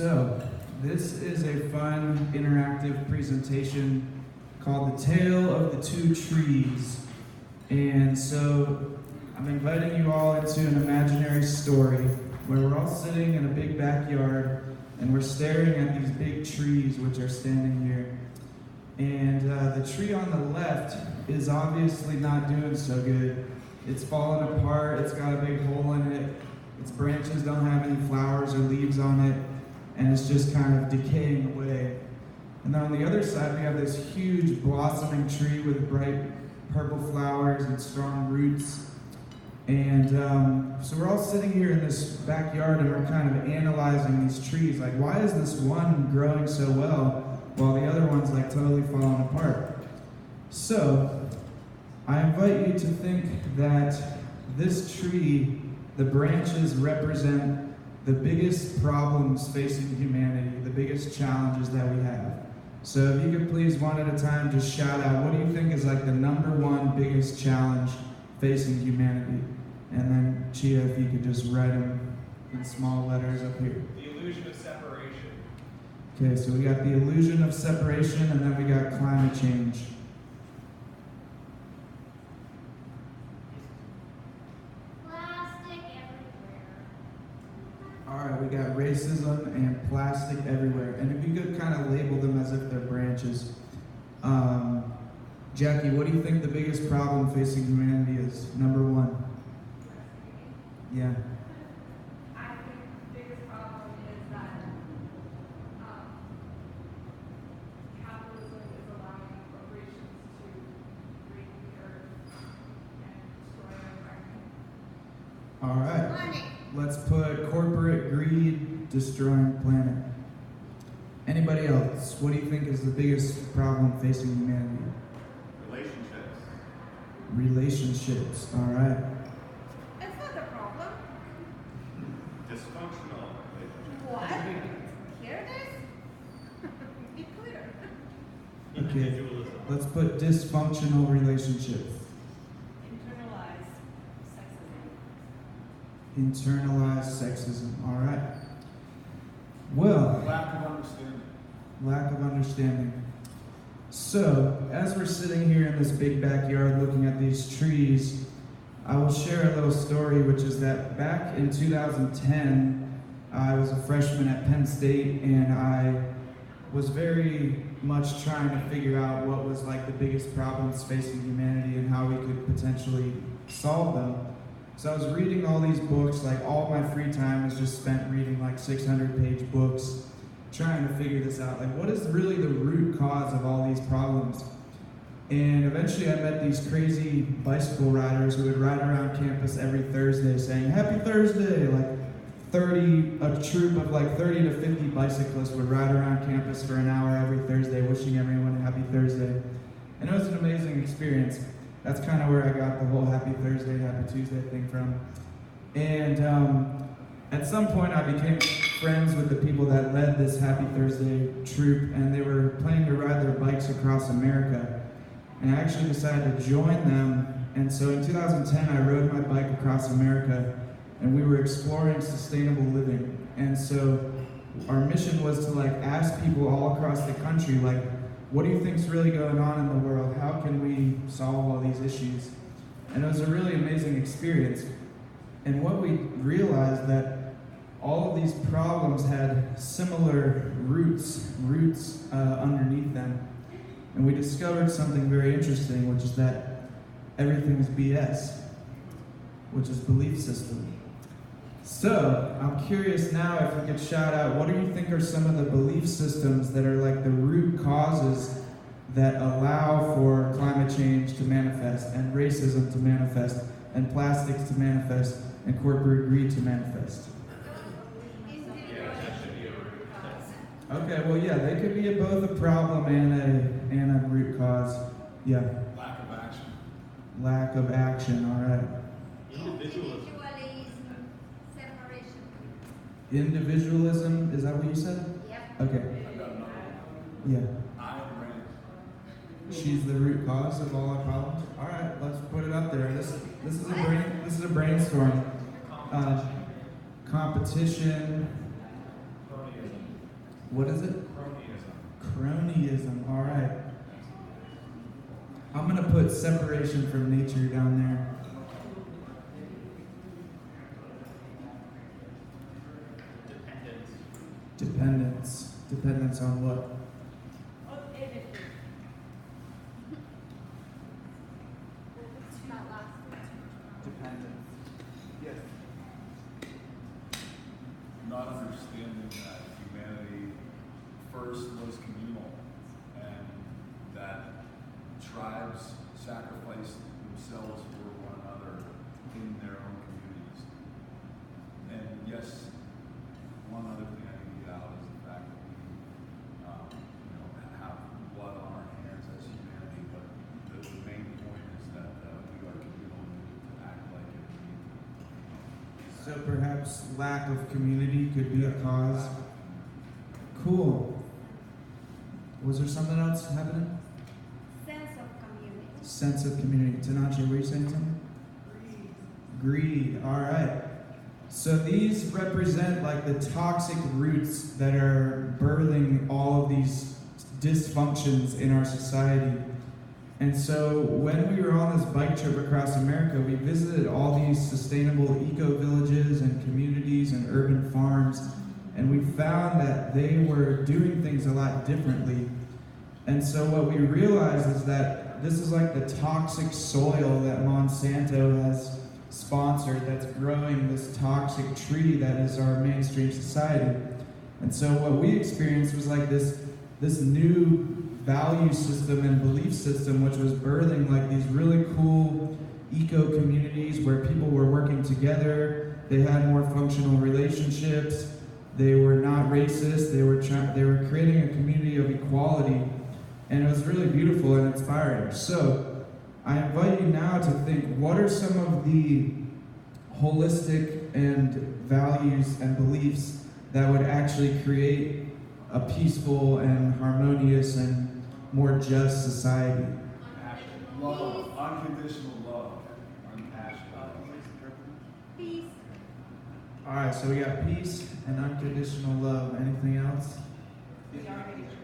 So, this is a fun, interactive presentation called The Tale of the Two Trees. And so, I'm inviting you all into an imaginary story where we're all sitting in a big backyard and we're staring at these big trees which are standing here. And the tree on the left is obviously not doing so good. It's fallen apart, it's got a big hole in it, its branches don't have any flowers or leaves on it, and it's just kind of decaying away. And then on the other side, we have this huge blossoming tree with bright purple flowers and strong roots. And so we're all sitting here in this backyard and we're kind of analyzing these trees. Like, why is this one growing so well while the other one's like totally falling apart? So I invite you to think that this tree, the branches represent the biggest problems facing humanity, the biggest challenges that we have. So if you could please, one at a time, just shout out, what do you think is like the number one biggest challenge facing humanity? And then Chia, if you could just write them in small letters up here. The illusion of separation. Okay, so we got the illusion of separation, and then we got climate change. Alright, we got racism and plastic everywhere. And if you could kind of label them as if they're branches. Jackie, what do you think the biggest problem facing humanity is? Number one. Yeah. I think the biggest problem is that capitalism is allowing corporations to break the earth and destroy our environment. All right. Let's put corporate greed destroying planet. Anybody else? What do you think is the biggest problem facing humanity? Relationships. All right. That's not the problem. Dysfunctional relationships. What? Here it is? Be clear. Okay. Let's put dysfunctional relationships. Internalized sexism. All right. Well, lack of understanding. So, as we're sitting here in this big backyard looking at these trees, I will share a little story, which is that back in 2010, I was a freshman at Penn State, and I was very much trying to figure out what was like the biggest problems facing humanity and how we could potentially solve them. So I was reading all these books, like all my free time was just spent reading like 600-page books, trying to figure this out. Like, what is really the root cause of all these problems? And eventually I met these crazy bicycle riders who would ride around campus every Thursday saying, "Happy Thursday!" Like a troop of like 30 to 50 bicyclists would ride around campus for an hour every Thursday, wishing everyone a happy Thursday. And it was an amazing experience. That's kind of where I got the whole Happy Thursday, Happy Tuesday thing from. And at some point I became friends with the people that led this Happy Thursday troop, and they were planning to ride their bikes across America. And I actually decided to join them, and so in 2010 I rode my bike across America, and we were exploring sustainable living. And so our mission was to like ask people all across the country, like, what do you think's really going on in the world? How can we solve all these issues? And it was a really amazing experience. And what we realized that all of these problems had similar roots underneath them. And we discovered something very interesting, which is that everything is BS, which is belief system. So, I'm curious now if we could shout out, what do you think are some of the belief systems that are like the root causes that allow for climate change to manifest, and racism to manifest, and plastics to manifest, and corporate greed to manifest? Okay, well, yeah, they could be both a problem and a root cause. Yeah. Lack of action. Lack of action, all right. Individualism. Individualism, is that what you said? Yep. Okay. I've got another one. Yeah. Ayn Rand. She's the root cause of all our problems. All right, let's put it up there. This is a brainstorm. Competition. What is it? Cronyism. Cronyism. All right. I'm gonna put separation from nature down there. Dependence. Dependence on what? Dependence. Yes. Not understanding that humanity first was communal and that tribes sacrificed themselves for one another in their own communities. And yes, one other thing I can get out is the fact that we, have blood on our hands as humanity. But the main point is that we are communal and we need to act like it. So perhaps lack of community could be a cause. Cool. Was there something else happening? Sense of community. Sense of community. Tanache, were you saying something? Greed. All right. So these represent like the toxic roots that are birthing all of these dysfunctions in our society. And so when we were on this bike trip across America, we visited all these sustainable eco-villages and communities and urban farms, and we found that they were doing things a lot differently. And so what we realized is that this is like the toxic soil that Monsanto has sponsored that's growing this toxic tree that is our mainstream society. And so what we experienced was like this new value system and belief system, which was birthing like these really cool eco communities where people were working together. They had more functional relationships. They were not racist. They were creating a community of equality, and it was really beautiful and inspiring. So I invite you now to think, what are some of the holistic and values and beliefs that would actually create a peaceful and harmonious and more just society? Love, unconditional love, unpassionate. Peace. All right, so we got peace and unconditional love. Anything else? We are nature.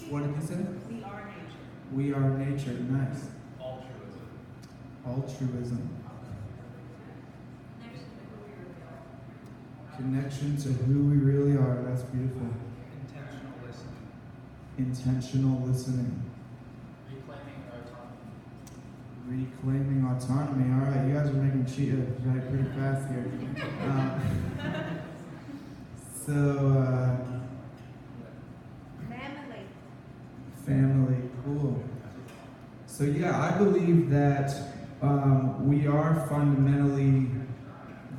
What did you say? We are nature. We are nature. Nice. Altruism. Altruism. Connection to who we really are. That's beautiful. Intentional listening. Intentional listening. Reclaiming Reclaiming our autonomy. autonomy. All right, you guys are making cheetah right pretty fast here. Family, cool. So yeah, I believe that we are fundamentally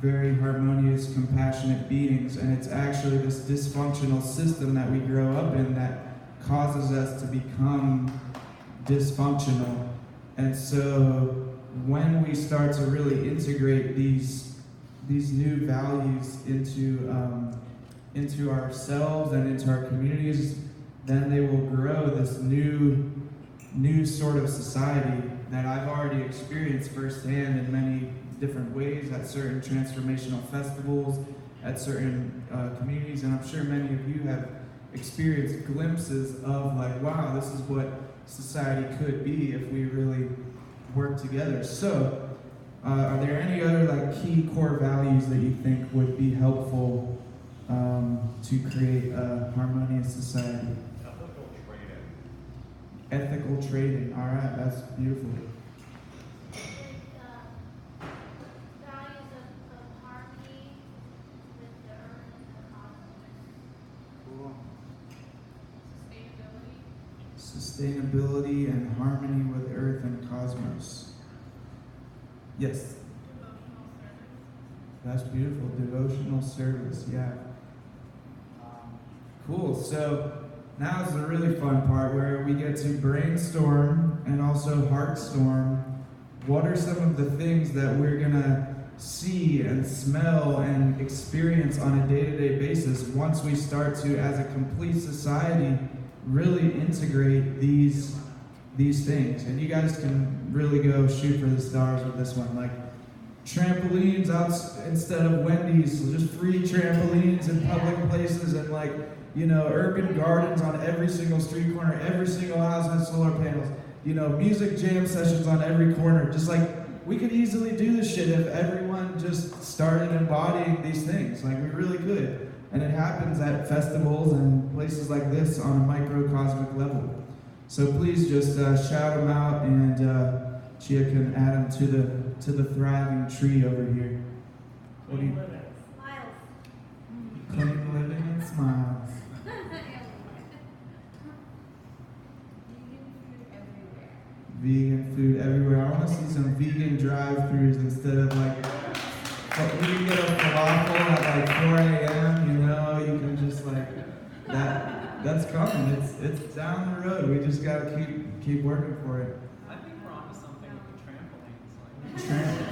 very harmonious, compassionate beings, and it's actually this dysfunctional system that we grow up in that causes us to become dysfunctional. And so when we start to really integrate these new values into ourselves and into our communities, then they will grow this new sort of society that I've already experienced firsthand in many different ways at certain transformational festivals, at certain communities, and I'm sure many of you have experienced glimpses of like, wow, this is what society could be if we really work together. So, are there any other like key core values that you think would be helpful to create a harmonious society? Ethical trading. Ethical trading. All right, that's beautiful. Values of harmony with the earth and the cosmos. Cool. Sustainability. Sustainability and harmony with Earth and cosmos. Yes. Devotional service. That's beautiful. Devotional service, yeah. Cool. So now is the really fun part where we get to brainstorm and also heartstorm. What are some of the things that we're gonna see and smell and experience on a day-to-day basis once we start to, as a complete society, really integrate these things? And you guys can really go shoot for the stars with this one. Like, trampolines out instead of Wendy's, so just free trampolines in public places, and like, you know, urban gardens on every single street corner. Every single house has solar panels. You know, music jam sessions on every corner. Just like, we could easily do this shit if everyone just started embodying these things. Like, we really could. And it happens at festivals and places like this on a microcosmic level. So please just shout them out, and Chia can add them to the thriving tree over here. What do you? Smiles. Clean living and smiles. Vegan food everywhere. I want to see some vegan drive-thrus instead of like, we can get a falafel at like 4 a.m. You know, you can just like that. That's coming. It's down the road. We just gotta keep working for it. I think we're onto something with the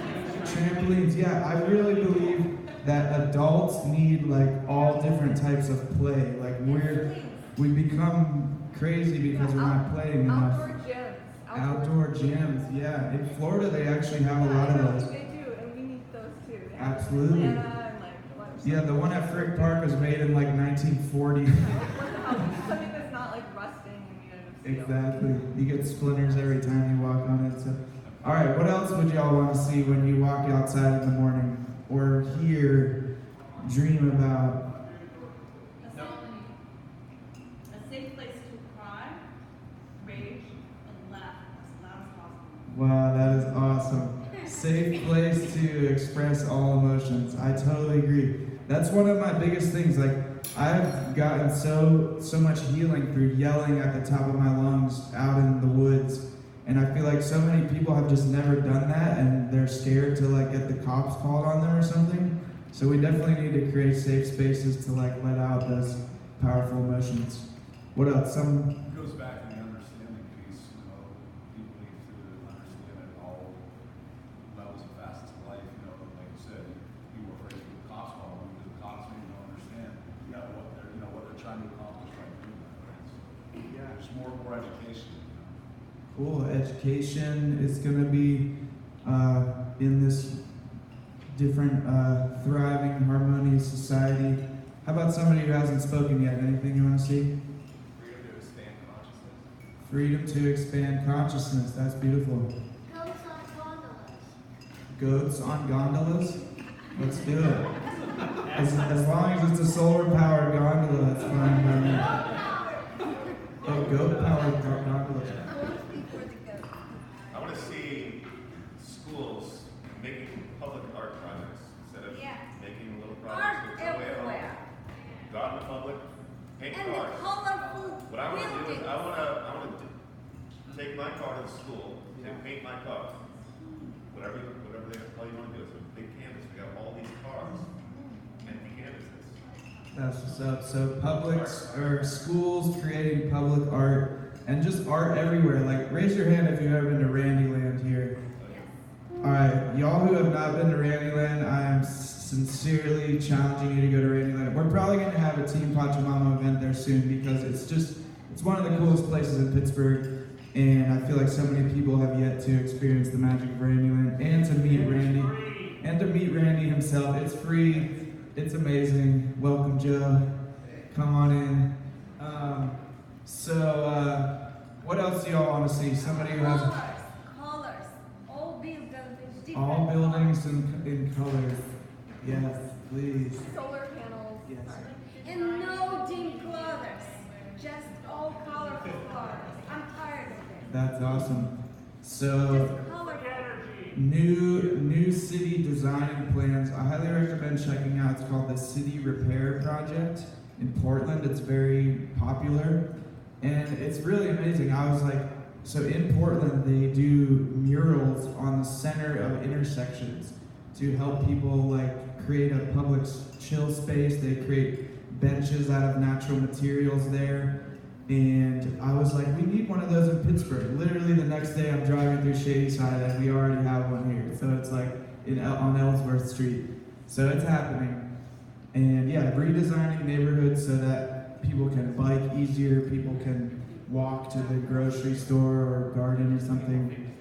trampolines. Trampolines, yeah. I really believe that adults need like all different types of play. Like we become crazy because we're not playing enough. Outdoor gyms. Outdoor gyms, yeah. In Florida, they actually have a lot of those. They do, and we need those too. They have Absolutely. Atlanta and like a lot of Yeah, the one at Frick Park was made in like 1940. something that's not like rusting and made out of steel. Exactly. You get splinters every time you walk on it. So, all right. What else would y'all want to see when you walk outside in the morning, or hear, dream about? A safe place to cry, rage, and laugh as loud as possible. Wow, that is awesome. Safe place to express all emotions. I totally agree. That's one of my biggest things. Like, I've gotten so much healing through yelling at the top of my lungs out in the woods. And I feel like so many people have just never done that, and they're scared to like get the cops called on them or something. So we definitely need to create safe spaces to like let out those powerful emotions. What else? It goes back to the understanding piece. You know, people need to understand at all levels and facets of life. You know, like you said, you were afraid of the cops calling you because the cops maybe don't understand what they're trying to accomplish by doing that. Right? So, yeah, there's more education. Cool. Education is going to be in this different, thriving, harmonious society. How about somebody who hasn't spoken yet? Anything you want to see? Freedom to expand consciousness. That's beautiful. Goats on gondolas. Goats on gondolas? Let's do it. As long as it's a solar-powered gondola, that's fine by me. Oh, goat-powered gondolas. I want to see schools making public art projects instead of making little Art projects. It's a way of everywhere. go out in the public, paint And the cars. colorful What I want to do is buildings. I want to take my car to the school and paint my car. Whatever they tell you want to do. It's a big canvas. We got all these cars, empty canvases. That's what's up. So schools creating public art, and just art everywhere. Like, raise your hand if you've ever been to Randyland here. All right, y'all who have not been to Randyland, I am sincerely challenging you to go to Randyland. We're probably going to have a Team Pachamama event there soon, because it's one of the coolest places in Pittsburgh. And I feel like so many people have yet to experience the magic of Randyland, and to meet Randy, and to meet Randy himself. It's free. It's amazing. Welcome, Joe. Come on in. What else do y'all want to see? Somebody who has Colors. All buildings in different all buildings in colors. Yes, please. solar panels. Yes. And no dim colors. Just all colorful colors. I'm tired of it. That's awesome. So, Just colorful. new city design plans. I highly recommend checking out. It's called the City Repair Project in Portland. It's very popular, and it's really amazing. I was like, so in Portland, they do murals on the center of intersections to help people like create a public chill space. They create benches out of natural materials there. And I was like, we need one of those in Pittsburgh. Literally the next day I'm driving through Shadyside and we already have one here. So it's like on Ellsworth Street. So it's happening. And yeah, redesigning neighborhoods so that people can bike easier, people can walk to the grocery store or garden or something.